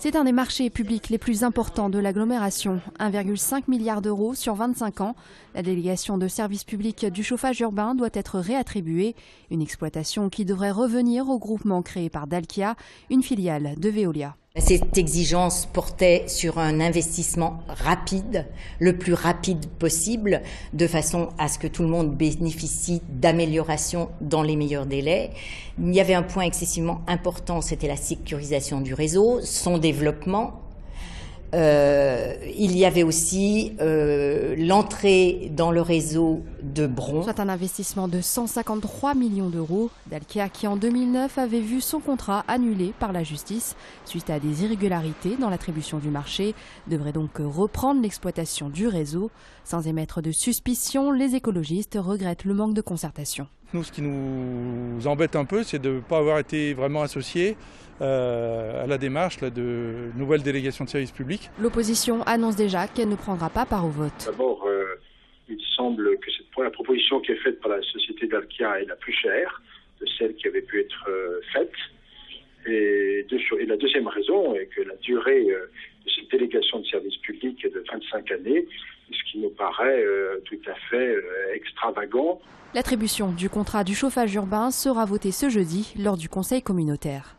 C'est un des marchés publics les plus importants de l'agglomération, 1,5 milliard d'euros sur 25 ans. La délégation de service public du chauffage urbain doit être réattribuée, une exploitation qui devrait revenir au groupement créé par Dalkia, une filiale de Veolia. Cette exigence portait sur un investissement rapide, le plus rapide possible, de façon à ce que tout le monde bénéficie d'améliorations dans les meilleurs délais. Il y avait un point excessivement important, c'était la sécurisation du réseau, son développement. Il y avait aussi l'entrée dans le réseau de Bron. C'est un investissement de 153 millions d'euros. Dalkia qui en 2009 avait vu son contrat annulé par la justice suite à des irrégularités dans l'attribution du marché, devrait donc reprendre l'exploitation du réseau. Sans émettre de suspicion, les écologistes regrettent le manque de concertation. Nous, ce qui nous embête un peu, c'est de ne pas avoir été vraiment associés à la démarche de nouvelle délégation de service public. L'opposition annonce déjà qu'elle ne prendra pas part au vote. D'abord, il semble que la proposition qui est faite par la société Dalkia est la plus chère de celle qui avait pu être faite. Et la deuxième raison est que la durée de cette délégation de service public est de 25 années, ce qui nous paraît tout à fait extravagant. L'attribution du contrat du chauffage urbain sera votée ce jeudi lors du conseil communautaire.